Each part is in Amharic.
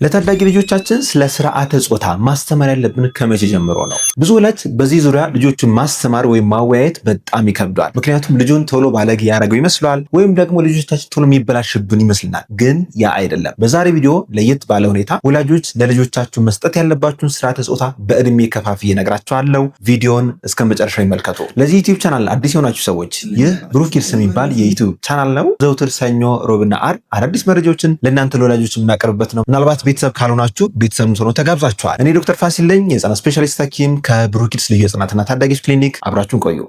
ለታዳጊ ልጆቻችን ስለ ስርዓተ ጾታ ማስተማር ያለብን ከመቼ ጀምሮ ነው? ብዙ ወላጅ በዚህ ዙሪያ ልጆቹን ማስተማር ወይም ማወያየት በጣም ይከብዳል። ምክንያቱም ልጁን ቶሎ ባለጌ ያደረገው ይመስላል ወይም ደግሞ ልጆቻችን ቶሎ የሚበላሽብን ይመስልናል። ግን ያ አይደለም። በዛሬ ቪዲዮ ለየት ባለ ሁኔታ ወላጆች ለልጆቻችሁ መስጠት ያለባችሁን ስርዓተ ጾታ በእድሜ ከፋፍዬ እነግራችኋለሁ። ቪዲዮን እስከ መጨረሻው ይመልከቱ። ለዚህ ዩቲዩብ ቻናል አዲስ የሆናችሁ ሰዎች ይህ ብሩክ ኪድስ የሚባል የዩቲዩብ ቻናል ነው። ዘውትር ሰኞ፣ ሮብና ዓርብ አዳዲስ መረጃዎችን ለእናንተ ለወላጆች የምናቀርብበት ነው። ምናልባት ቤተሰብ ካልሆናችሁ ቤተሰብ ሆኖ ተጋብዛችኋል። እኔ ዶክተር ፋሲል ነኝ፣ የህፃናት ስፔሻሊስት ሐኪም ከብሩክ ኪድስ ልዩ ህፃናትና ታዳጊዎች ክሊኒክ። አብራችሁን ቆዩ።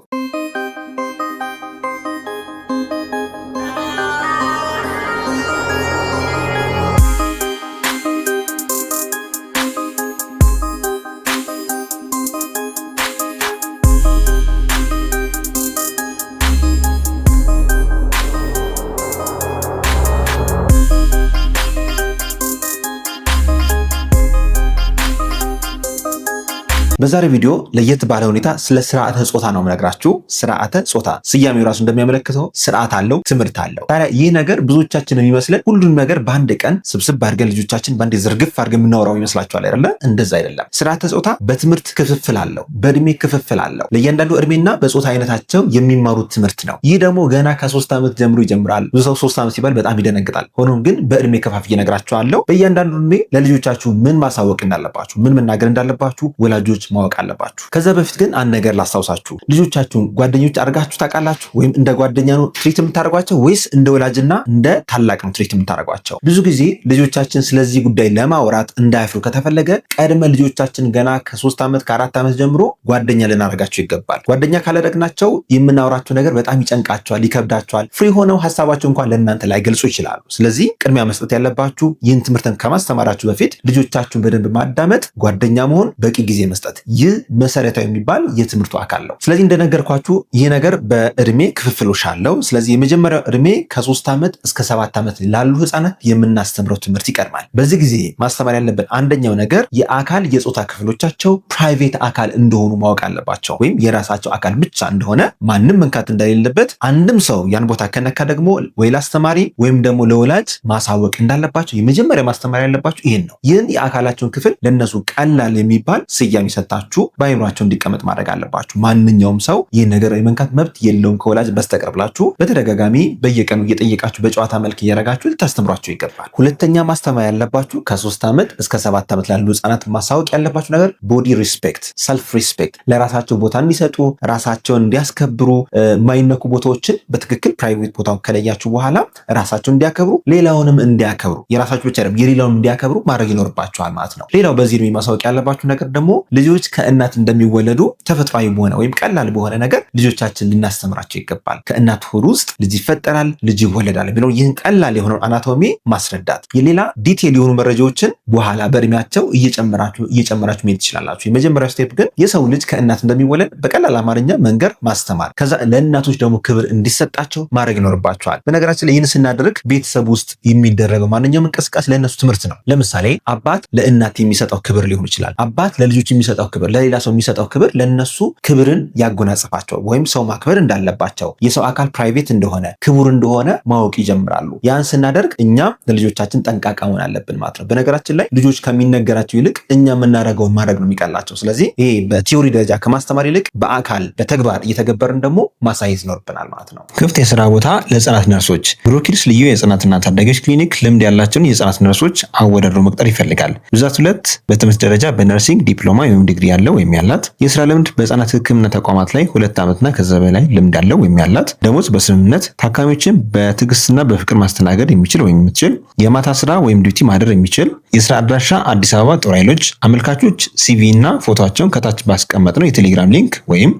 በዛሬ ቪዲዮ ለየት ባለ ሁኔታ ስለ ስርዓተ ጾታ ነው የምነግራችሁ። ስርዓተ ጾታ ስያሜው ራሱ እንደሚያመለክተው ስርዓት አለው፣ ትምህርት አለው። ታዲያ ይህ ነገር ብዙዎቻችን የሚመስለን ሁሉንም ነገር በአንድ ቀን ስብስብ አድርገን ልጆቻችን በአንድ ዝርግፍ አድርገን የምናወራው ይመስላችኋል አይደለ? እንደዛ አይደለም። ስርዓተ ጾታ በትምህርት ክፍፍል አለው፣ በእድሜ ክፍፍል አለው። ለእያንዳንዱ እድሜና በጾታ አይነታቸው የሚማሩት ትምህርት ነው። ይህ ደግሞ ገና ከ3 ዓመት ጀምሮ ይጀምራል። ብዙ ሰው 3 ዓመት ሲባል በጣም ይደነግጣል። ሆኖም ግን በእድሜ ከፋፍዬ እነግራችኋለሁ። በእያንዳንዱ እድሜ ለልጆቻችሁ ምን ማሳወቅ እንዳለባችሁ፣ ምን መናገር እንዳለባችሁ ወላጆች ማወቅ አለባችሁ። ከዛ በፊት ግን አንድ ነገር ላስታውሳችሁ። ልጆቻችሁን ጓደኞች አድርጋችሁ ታውቃላችሁ? ወይም እንደ ጓደኛ ነው ትሪት የምታደርጓቸው ወይስ እንደ ወላጅና እንደ ታላቅ ነው ትሪት የምታደርጓቸው? ብዙ ጊዜ ልጆቻችን ስለዚህ ጉዳይ ለማውራት እንዳያፍሩ ከተፈለገ ቀድመ ልጆቻችን ገና ከ3 ዓመት ከ4 ዓመት ጀምሮ ጓደኛ ልናደርጋቸው ይገባል። ጓደኛ ካላደረግናቸው የምናወራቸው ነገር በጣም ይጨንቃቸዋል፣ ይከብዳቸዋል። ፍሪ ሆነው ሀሳባቸው እንኳን ለእናንተ ላይገልጹ ይችላሉ። ስለዚህ ቅድሚያ መስጠት ያለባችሁ ይህን ትምህርትን ከማስተማራችሁ በፊት ልጆቻችሁን በደንብ ማዳመጥ፣ ጓደኛ መሆን፣ በቂ ጊዜ መስጠት፣ ይህ መሰረታዊ የሚባል የትምህርቱ አካል ነው። ስለዚህ እንደነገርኳችሁ ይህ ነገር በእድሜ ክፍፍሎች አለው። ስለዚህ የመጀመሪያው እድሜ ከ3 ዓመት እስከ 7 ዓመት ላሉ ህፃናት የምናስተምረው ትምህርት ይቀድማል። በዚህ ጊዜ ማስተማር ያለብን አንደኛው ነገር የአካል የጾታ ክፍሎቻቸው ፕራይቬት አካል እንደሆኑ ማወቅ አለባቸው። ወይም የራሳቸው አካል ብቻ እንደሆነ ማንም መንካት እንደሌለበት፣ አንድም ሰው ያን ቦታ ከነካ ደግሞ ወይ ለአስተማሪ ወይም ደግሞ ለወላጅ ማሳወቅ እንዳለባቸው የመጀመሪያ ማስተማር ያለባቸው ይህን ነው። ይህን የአካላቸውን ክፍል ለነሱ ቀላል የሚባል ስያሜ ሰጣችሁ በአይምሯቸው እንዲቀመጥ ማድረግ አለባችሁ። ማንኛውም ሰው ይህን ነገር የመንካት መብት የለውም ከወላጅ በስተቀር ብላችሁ በተደጋጋሚ በየቀኑ እየጠየቃችሁ በጨዋታ መልክ እያደረጋችሁ ልታስተምሯቸው ይገባል። ሁለተኛ ማስተማር ያለባችሁ ከ3 ዓመት እስከ 7 ዓመት ላሉ ህፃናት ማሳወቅ ያለባችሁ ነገር ቦዲ ሪስፔክት፣ ሰልፍ ሪስፔክት፣ ለራሳቸው ቦታ እንዲሰጡ፣ ራሳቸውን እንዲያስከብሩ፣ የማይነኩ ቦታዎችን በትክክል ፕራይቬት ቦታው ከለያችሁ በኋላ ራሳቸውን እንዲያከብሩ፣ ሌላውንም እንዲያከብሩ፣ የራሳቸው ብቻ አይደለም የሌላውንም እንዲያከብሩ ማድረግ ይኖርባችኋል ማለት ነው። ሌላው በዚህ እድሜ ማሳወቅ ያለባችሁ ነገር ደግሞ ልጆች ከእናት እንደሚወለዱ ተፈጥሯዊ በሆነ ወይም ቀላል በሆነ ነገር ልጆቻችን ልናስተምራቸው ይገባል። ከእናት ሆድ ውስጥ ልጅ ይፈጠራል፣ ልጅ ይወለዳል የሚለው ይህን ቀላል የሆነውን አናቶሚ ማስረዳት። የሌላ ዲቴል የሆኑ መረጃዎችን በኋላ በእድሜያቸው እየጨመራችሁ መሄድ ትችላላችሁ። የመጀመሪያው ስቴፕ ግን የሰው ልጅ ከእናት እንደሚወለድ በቀላል አማርኛ መንገር ማስተማር። ከዛ ለእናቶች ደግሞ ክብር እንዲሰጣቸው ማድረግ ይኖርባቸዋል። በነገራችን ላይ ይህን ስናደርግ ቤተሰብ ውስጥ የሚደረገው ማንኛውም እንቅስቃሴ ለእነሱ ትምህርት ነው። ለምሳሌ አባት ለእናት የሚሰጠው ክብር ሊሆን ይችላል። አባት ለልጆች የሚሰጠው ክብር፣ ለሌላ ሰው የሚሰጠው ክብር ለነሱ ክብርን ያጎናጽፋቸው ወይም ሰው ማክበር እንዳለባቸው፣ የሰው አካል ፕራይቬት እንደሆነ ክቡር እንደሆነ ማወቅ ይጀምራሉ። ያን ስናደርግ እኛም ለልጆቻችን ጠንቃቃ መሆን አለብን ማለት ነው። በነገራችን ላይ ልጆች ከሚነገራቸው ይልቅ እኛ የምናደርገውን ማድረግ ነው የሚቀላቸው። ስለዚህ ይሄ በቲዮሪ ደረጃ ከማስተማር ይልቅ በአካል በተግባር እየተገበርን ደግሞ ማሳየት ይኖርብናል ማለት ነው። ክፍት የስራ ቦታ ለህፃናት ነርሶች። ብሩክ ኪድስ ልዩ የህፃናትና ታዳጊዎች ክሊኒክ ልምድ ያላቸውን የህፃናት ነርሶች አወዳድሮ መቅጠር ይፈልጋል። ብዛት 2 በትምህርት ደረጃ በነርሲንግ ዲፕሎማ ወይም ዲግሪ ያለው ወይም ያላት፣ የስራ ልምድ በህፃናት ህክምና ተቋማት ላይ 2 ዓመትና ከዛ በላይ ልምድ ያለው ወይም ያላት፣ ደሞዝ በስምምነት፣ ታካሚዎችን በትዕግስትና በፍቅር ማስተናገድ የሚችል ወይም የምትችል፣ የማታ ስራ ወይም ዲዩቲ ማደር የሚችል፣ የስራ አድራሻ አዲስ አበባ ጦር ኃይሎች። አመልካቾች ሲቪ እና ፎቶቸውን ከታች ባስቀመጥነው የቴሌግራም ሊንክ ወይም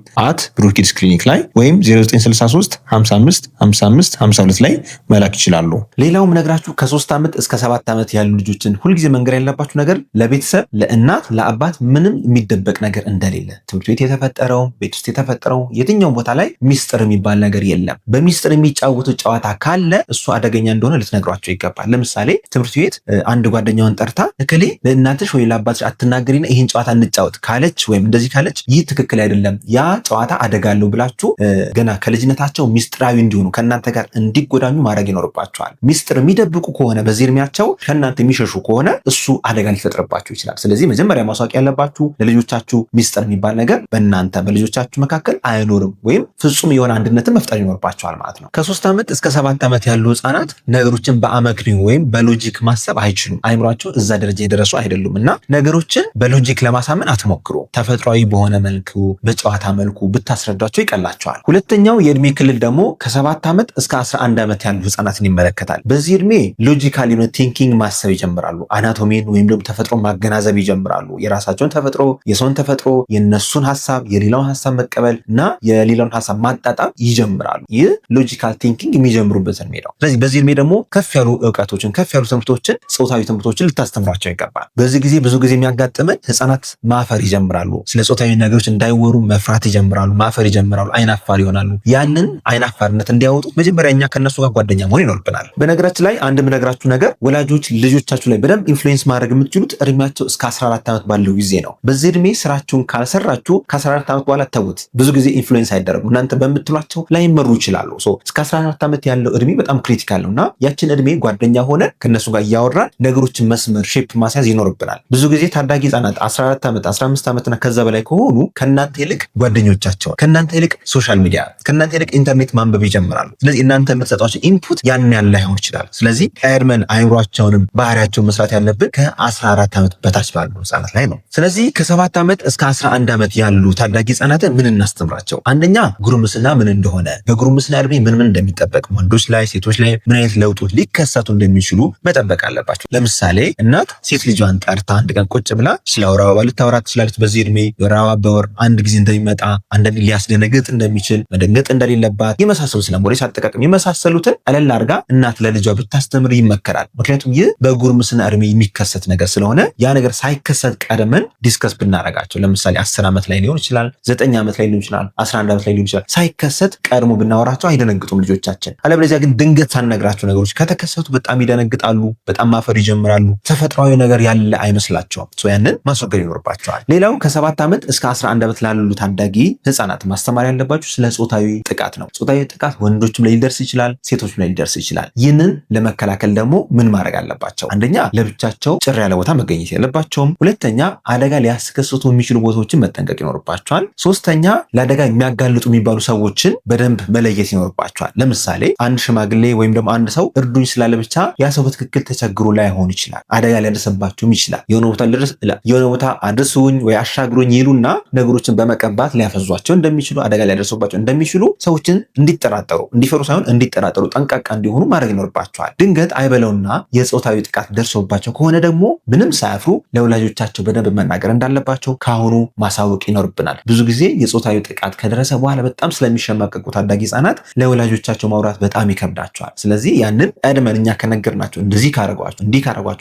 ብሩክ ኪድስ ክሊኒክ ላይ ወይም 0963 55 55 52 ላይ መላክ ይችላሉ። ሌላውም ነግራችሁ ከ3 ዓመት እስከ 7 ዓመት ያሉ ልጆችን ሁልጊዜ መንገር ያለባችሁ ነገር ለቤተሰብ ለእናት ለአባት ምንም የሚደበቅ ነገር እንደሌለ፣ ትምህርት ቤት የተፈጠረው ቤት ውስጥ የተፈጠረው የትኛውም ቦታ ላይ ሚስጥር የሚባል ነገር የለም። በሚስጥር የሚጫወቱት ጨዋታ ካለ እሱ አደገኛ እንደሆነ ልትነግሯቸው ይገባል። ለምሳሌ ትምህርት ቤት አንድ ጓደኛውን ጠርታ እከሌ ለእናትሽ ወይ ለአባትሽ አትናገሪና ይህን ጨዋታ እንጫወት ካለች ወይም እንደዚህ ካለች ይህ ትክክል አይደለም፣ ያ ጨዋታ አደጋ አለው ብላችሁ ገና ከልጅነታቸው ሚስጥራዊ እንዲሆኑ ከእናንተ ጋር እንዲጎዳኙ ማድረግ ይኖርባቸዋል። ሚስጥር የሚደብቁ ከሆነ በዚህ እድሜያቸው ከእናንተ የሚሸሹ ከሆነ እሱ አደጋ ሊፈጥርባችሁ ይችላል። ስለዚህ መጀመሪያ ማሳወቅ ያለባችሁ ለልጆቻችሁ ሚስጥር የሚባል ነገር በእናንተ በልጆቻችሁ መካከል አይኖርም፣ ወይም ፍጹም የሆነ አንድነትን መፍጠር ይኖርባቸዋል ማለት ነው። ከ3 ዓመት እስከ 7 ዓመት ያሉ ህጻናት ነገሮችን በአመክንዮ ወይም በሎጂክ ማሰብ አይችሉም። አይምሯቸው እዛ ደረጃ የደረሱ አይደሉም እና ነገሮችን በሎጂክ ለማሳመን አትሞክሩ። ተፈጥሯዊ በሆነ መልኩ በጨዋታ መልኩ ብታስረዷቸው ይቀላቸዋል። ሁለተኛው የእድሜ ክልል ደግሞ ከ7 ዓመት እስከ 11 ዓመት ያሉ ህጻናትን ይመለከታል። በዚህ እድሜ ሎጂካል የሆነ ቲንኪንግ ማሰብ ይጀምራሉ። አናቶሚን ወይም ደግሞ ተፈጥሮ ማገናዘብ ይጀምራሉ። የራሳቸውን ተፈጥሮ፣ የሰውን ተፈጥሮ፣ የነሱን ሐሳብ፣ የሌላውን ሐሳብ መቀበል እና የሌላውን ሐሳብ ማጣጣም ይጀምራሉ። ይህ ሎጂካል ቲንኪንግ የሚጀምሩበት እድሜ ነው። ስለዚህ በዚህ እድሜ ደግሞ ከፍ ያሉ እውቀቶችን ከፍ ያሉ ትምህርቶችን ጾታዊ ትምህርቶችን ልታስተምሯቸው ይገባል። በዚህ ጊዜ ብዙ ጊዜ የሚያጋጥመን ህጻናት ማፈር ይጀምራሉ። ስለ ጾታዊ ነገሮች እንዳይወሩ መፍራት ይጀምራሉ፣ ማፈር ይጀምራሉ፣ አይናፋር ይሆናሉ። ያንን አይናፋርነት እንዲያወጡ መጀመሪያ እኛ ከነሱ ጋር ጓደኛ መሆን ይኖርብናል። በነገራችን ላይ አንድ የምነግራችሁ ነገር ወላጆች ልጆቻችሁ ላይ በደንብ ኢንፍሉዌንስ ማድረግ የምትችሉት እድሜያቸው እስከ 14 ዓመት ባለው ጊዜ ነው። በዚህ እድሜ ስራችሁን ካልሰራችሁ ከ14 ዓመት በኋላ ተውት። ብዙ ጊዜ ኢንፍሉዌንስ አይደረጉ፣ እናንተ በምትሏቸው ላይመሩ ይችላሉ። እስከ 14 ዓመት ያለው እድሜ በጣም ክሪቲካል ነውና ያችን እድሜ ጓደኛ ሆነ ከነሱ ጋር እያወራን ነገሮችን መስመር ሼፕ ማስያዝ ይኖርብናል። ብዙ ጊዜ ታዳጊ ህጻናት 14 ዓመት 15 ዓመትና ከዛ በላይ ከሆኑ ከእናንተ ይልቅ ጓደኞቻቸው፣ ከእናንተ ይልቅ ሶሻል ሚዲያ፣ ከእናንተ ይልቅ ኢንተርኔት ማንበብ ይጀምራሉ። ስለዚህ እናንተ የምትሰጧቸው ኢንፑት ያን ያለ ላይሆን ይችላል። ስለዚህ ቀድመን አይምሯቸውንም ባህሪያቸውን መስራት ያለብን ከ14 ዓመት በታች ባሉ ህጻናት ላይ ነው። ስለዚህ ከ7 ዓመት እስከ 11 ዓመት ያሉ ታዳጊ ህጻናትን ምን እናስተምራቸው? አንደኛ ጉርምስና ምን እንደሆነ፣ በጉርምስና እድሜ ምን እንደሚጠበቅ፣ ወንዶች ላይ ሴቶች ላይ ምን አይነት ለውጦች ሊከሰቱ እንደሚችሉ መጠበቅ አለባቸው። ለምሳሌ እናት ሴት ልጇን ጠርታ አንድ ቀን ቁጭ ብላ ስለ ወር አበባ ልታወራ ትችላለች። በዚህ እድሜ የወር አበባ በወር አንድ ጊዜ እንደሚመጣ፣ አንዳንዴ ሊያስደነግጥ እንደሚችል፣ መደንገጥ እንደሌለባት የመሳሰሉ ስለ ሞዴስ አጠቃቀም የመሳሰሉትን ቀለል አድርጋ እናት ለልጇ ብታስተምር ይመከራል። ምክንያቱም ይህ በጉርምስና እድሜ የሚከሰት ነገር ስለሆነ ያ ነገር ሳይከሰት ቀድመን ዲስከስ ብናረጋቸው፣ ለምሳሌ 10 ዓመት ላይ ሊሆን ይችላል፣ 9 ዓመት ላይ ሊሆን ይችላል፣ 11 ዓመት ላይ ሊሆን ይችላል። ሳይከሰት ቀድሞ ብናወራቸው አይደነግጡም ልጆቻችን። አለበለዚያ ግን ድንገት ሳንነግራቸው ነገሮች ከተከሰቱ በጣም ይደነግጣሉ፣ በጣም ማፈር ይጀምራሉ። ተፈጥሯዊ ነገር ያለ አይመስላቸውም። ያንን ማስወገድ ይኖርባቸዋል። ሌላው ከ7 ዓመት እስከ 11 ዓመት ላሉ ታዳጊ ህጻናት ማስተማር ያለባችሁ ስለ ጾታዊ ጥቃት ነው። ጾታዊ ጥቃት ወንዶችም ላይ ሊደርስ ይችላል፣ ሴቶችም ላይ ሊደርስ ይችላል። ይህንን ለመከላከል ደግሞ ምን ማድረግ አለባቸው? አንደኛ ለብቻቸው ጭር ያለ ቦታ መገኘት የለባቸውም። ሁለተኛ አደጋ ሊያስከስቱ የሚችሉ ቦታዎችን መጠንቀቅ ይኖርባቸዋል። ሶስተኛ ለአደጋ የሚያጋልጡ የሚባሉ ሰዎችን በደንብ መለየት ይኖርባቸዋል። ለምሳሌ አንድ ሽማግሌ ወይም ደግሞ አንድ ሰው እርዱኝ ስላለ ብቻ ያ ሰው በትክክል ተቸግሮ ላይሆን ይችላል። አደጋ ሊያደርስባቸውም ይችላል። የሆነ ቦታ አድርሱኝ ወይ አሻግሩኝ ይሉና ነገሮችን በመቀባት ሊያፈዟቸው እንደሚችሉ፣ አደጋ ሊያደርሱባቸው እንደሚችሉ ሰዎችን እንዲጠራጠሩ፣ እንዲፈሩ ሳይሆን እንዲጠራጠሩ፣ ጠንቃቃ እንዲሆኑ ማድረግ ይኖርባቸዋል። ድንገት አይበለውና የጾታዊ ጥቃት ደርሶባቸው ከሆነ ደግሞ ምንም ሳያፍሩ ለወላጆቻቸው በደንብ መናገር እንዳለባቸው ካሁኑ ማሳወቅ ይኖርብናል። ብዙ ጊዜ የጾታዊ ጥቃት ከደረሰ በኋላ በጣም ስለሚሸማቀቁ ታዳጊ ህጻናት ለወላጆቻቸው ማውራት በጣም ይከብዳቸዋል። ስለዚህ ያንን ቀድመን እኛ ከነገርናቸው እንዲህ ካረጓችሁ፣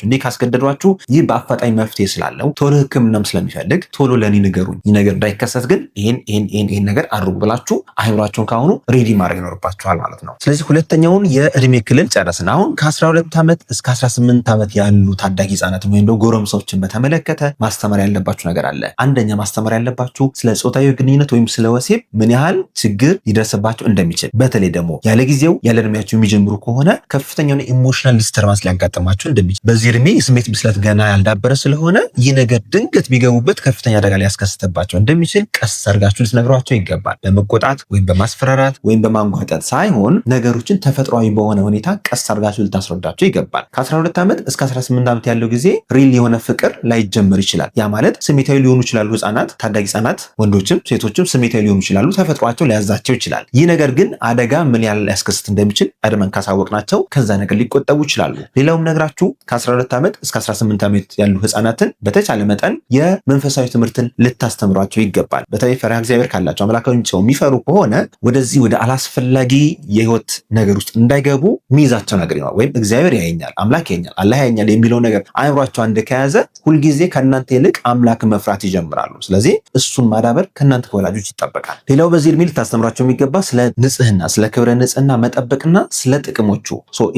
እንዲህ ካስገደዷችሁ ይህ በአፋጣኝ መፍትሄ ስላለው ቶሎ ህክምናም ስለሚፈልግ ቶሎ ለኔ ንገሩኝ፣ ይህ ነገር እንዳይከሰት ግን ይሄን ነገር አድርጉ ብላችሁ አይምሯቸውን ካሁኑ ሬዲ ማድረግ ይኖርባችኋል ማለት ነው። ስለዚህ ሁለተኛውን የእድሜ ክልል ጨረስን። አሁን ከ12 ዓመት እስከ 18 ዓመት ያሉ ታዳጊ ህጻናትን ወይም ደግሞ ጎረምሳዎችን በተመለከተ ማስተማር ያለባችሁ ነገር አለ። አንደኛ ማስተማር ያለባችሁ ስለ ጾታዊ ግንኙነት ወይም ስለ ወሲብ ምን ያህል ችግር ሊደርስባቸው እንደሚችል፣ በተለይ ደግሞ ያለ ጊዜው ያለ እድሜያቸው የሚጀምሩ ከሆነ ከፍተኛውን ኢሞሽናል ዲስተርባንስ ሊያጋጥማቸው እንደሚችል፣ በዚህ እድሜ የስሜት ብስለት ገና ያልዳበረ ስለሆነ ይህ ነገር ድንገት ቢገቡበት ከፍተኛ አደጋ ሊያስከስተባቸው እንደሚችል ቀስ አድርጋችሁ ልትነግሯቸው ይገባል። በመቆጣት ወይም በማስፈራራት ወይም በማንጓጠጥ ሳይሆን ነገሮችን ተፈጥሯዊ በሆነ ሁኔታ ቀስ አድርጋችሁ ልታስረዳቸው ይገባል። ከ12 ዓመት እስከ 18 ዓመት ያለው ጊዜ ሪል የሆነ ፍቅር ላይጀምር ይችላል። ያ ማለት ስሜታዊ ሊሆኑ ይችላሉ ህጻናት፣ ታዳጊ ህጻናት ወንዶችም ሴቶችም ስሜታዊ ሊሆኑ ይችላሉ። ተፈጥሯቸው ሊያዛቸው ይችላል። ይህ ነገር ግን አደጋ ምን ያህል ሊያስከስት እንደሚችል ቀድመን ካሳወቅናቸው ከዛ ነገር ሊቆጠቡ ይችላሉ። ሌላውም ነግራችሁ ከ12 ዓመት እስከ 18 ዓመት ያሉ ህጻናትን በተቻለ መጠን የመንፈሳዊ ትምህርትን ልታስተምሯቸው ይገባል። በተለይ ፈሪሃ እግዚአብሔር ካላቸው አምላካዊን ሰው የሚፈሩ ከሆነ ወደዚህ ወደ አላስፈላጊ የህይወት ነገር ውስጥ እንዳይገቡ የሚይዛቸው ነገር ይኖራል። ወይም እግዚአብሔር ያየኛል፣ አምላክ ያየኛል፣ አላህ ያየኛል የሚለው ነገር አይምሯቸው አንድ ከያዘ ሁልጊዜ ከእናንተ ይልቅ አምላክ መፍራት ይጀምራሉ። ስለዚህ እሱን ማዳበር ከእናንተ ከወላጆች ይጠበቃል። ሌላው በዚህ እድሜ ልታስተምራቸው የሚገባ ስለ ንጽህና፣ ስለ ክብረ ንጽህና መጠበቅና ስለ ጥቅሞቹ።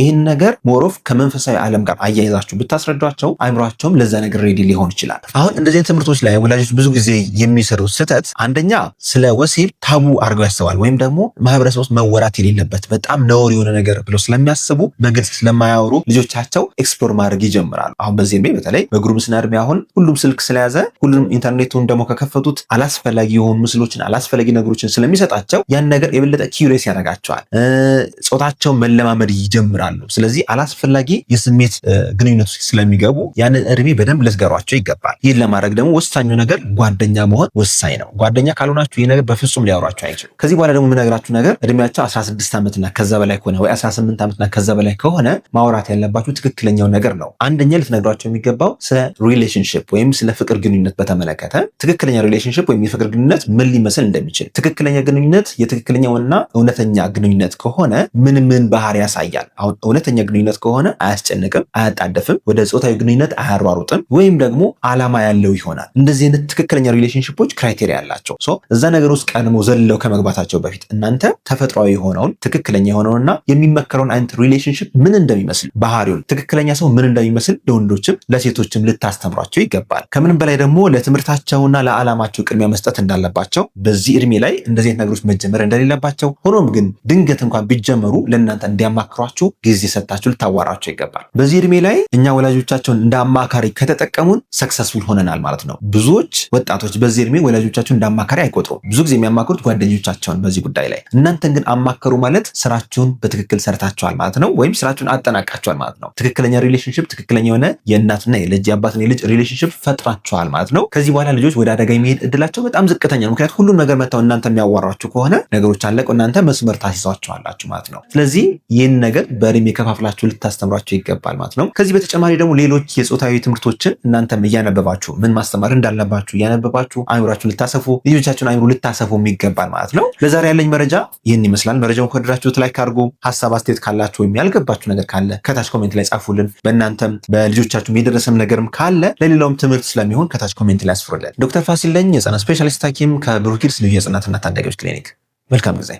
ይህን ነገር ሞሮፍ ከመንፈሳዊ ዓለም ጋር አያይዛችሁ ብታስረዷቸው አይምሯቸውም ለዛ ነገር ሬዲ ሊሆን ይችላል። አሁን እንደዚህ ትምህርቶች ላይ ወላጆች ብዙ ጊዜ የሚሰሩት ስህተት አንደኛ ስለ ወሲብ ታቡ አድርገው ያስባል፣ ወይም ደግሞ ማህበረሰብ ውስጥ መወራት የሌለበት በጣም ነውር የሆነ ነገር ብለው ስለሚያስቡ በግልጽ ስለማያወሩ ልጆቻቸው ኤክስፕሎር ማድረግ ይጀምራሉ። አሁን በዚህ እድሜ በተለይ በጉርምስና እድሜ አሁን ሁሉም ስልክ ስለያዘ ሁሉም ኢንተርኔቱን ደግሞ ከከፈቱት አላስፈላጊ የሆኑ ምስሎችን አላስፈላጊ ነገሮችን ስለሚሰጣቸው ያን ነገር የበለጠ ኪዩሪየስ ያደርጋቸዋል። ጾታቸውን መለማመድ ይጀምራሉ። ስለዚህ አላስፈላጊ የስሜት ግንኙነት ስለሚገቡ ያንን እድሜ በደንብ ልትገሯቸው ይገባል። ይህን ለማድረግ ደግሞ ወሳኙ ነገር ጓደኛ መሆን ወሳኝ ነው። ጓደኛ ካልሆናችሁ ይህ ነገር በፍጹም ሊያወራችሁ አይችሉም። ከዚህ በኋላ ደግሞ የምነግራችሁ ነገር እድሜያቸው 16 ዓመትና ከዛ በላይ ከሆነ ወይ 18 ዓመትና ከዛ በላይ ከሆነ ማውራት ያለባችሁ ትክክለኛው ነገር ነው። አንደኛ ልትነግሯቸው የሚገባው ስለ ሪሌሽንሺፕ ወይም ስለ ፍቅር ግንኙነት በተመለከተ ትክክለኛ ሪሌሽንሺፕ ወይም የፍቅር ግንኙነት ምን ሊመስል እንደሚችል፣ ትክክለኛ ግንኙነት የትክክለኛውና እውነተኛ ግንኙነት ከሆነ ምን ምን ባህሪ ያሳያል። አሁን እውነተኛ ግንኙነት ከሆነ አያስጨንቅም፣ አያጣደፍም፣ ወደ ጾታዊ ግንኙነት አያሯሩጥም፣ ወይም ደግሞ ዓላማ ያለው ይሆናል። እንደዚህ አይነት ትክክለኛ ሪሌሽንሺፖች ክራይቴሪያ ያላቸው እዛ ነገር ውስጥ ቀድሞ ዘለው ከመግባታቸው በፊት እናንተ ተፈጥሯዊ የሆነውን ትክክለኛ የሆነውና የሚመከረውን አይነት ሪሌሽንሺፕ ምን እንደሚመስል ባህሪውን ትክክለኛ ሰው ምን እንደሚመስል ለወንዶችም ለሴቶችም ልታስተምሯቸው ይገባል። ከምንም በላይ ደግሞ ለትምህርታቸውና ለዓላማቸው ቅድሚያ መስጠት እንዳለባቸው፣ በዚህ እድሜ ላይ እንደዚህ አይነት ነገሮች መጀመር እንደሌለባቸው፣ ሆኖም ግን ድንገት እንኳን ቢጀመሩ ለእናንተ እንዲያማክሯችሁ ጊዜ ሰጣችሁ ልታዋራቸው ይገባል። በዚህ እድሜ ላይ እኛ ወላጆቻቸውን እንደ አማካሪ ከተጠቀሙን ሰክሰስፉል ሆነናል ማለት ነው። ብዙዎች ወጣቶች በዚህ እድሜ ወላጆቻቸውን እንደ አማካሪ አይቆጥሩም። ብዙ ጊዜ የሚያማክሩት ጓደኞቻቸውን በዚህ ጉዳይ ላይ። እናንተን ግን አማከሩ ማለት ስራችሁን በትክክል ሰርታችኋል ማለት ነው፣ ወይም ስራችሁን አጠናቃችኋል ማለት ነው። ትክክለኛ ሪሌሽንሺፕ፣ ትክክለኛ የሆነ የእናትና የልጅ የአባትና የልጅ ሪሌሽንሺፕ ፈጥራችኋል ማለት ነው። ከዚህ በኋላ ልጆች ወደ አደጋ የሚሄድ እድላቸው በጣም ዝቅተኛ ነው። ምክንያቱም ሁሉም ነገር መጥተው እናንተ የሚያዋሯችሁ ከሆነ ነገሮች አለቁ፣ እናንተ መስመር ታስይዟቸዋላችሁ ማለት ነው። ስለዚህ ይህን ነገር በእድሜ ከፋፍላችሁ ልታስተምሯቸው ይገባል ማለት ነው። ከዚህ በተጨማሪ ደግሞ ሌሎች የጾታዊ ትምህርቶችን እናንተም እያነበባችሁ ምን ማስተማር እንዳለባችሁ እያነበባችሁ አእምሯችሁን ልታሰፉ ልጆቻችሁን አእምሮ ልታሰፉ ይገባል ማለት ነው። ለዛሬ ያለኝ መረጃ ይህን ይመስላል። መረጃውን ከወደዳችሁት ላይክ አድርጉ። ሀሳብ አስተያየት ካላችሁ ወይም ያልገባችሁ ነገር ካለ ከታች ኮሜንት ላይ ጻፉልን። በእናንተም በልጆቻችሁም የደረሰም ነገርም ካለ ለሌላውም ትምህርት ስለሚሆን ከታች ኮሜንት ላይ አስፍሩልን። ዶክተር ፋሲል ነኝ፣ የህፃናት ስፔሻሊስት ሐኪም ከብሩክ ኪድስ ልዩ የህፃናትና ታዳጊዎች ክሊኒክ። መልካም ጊዜ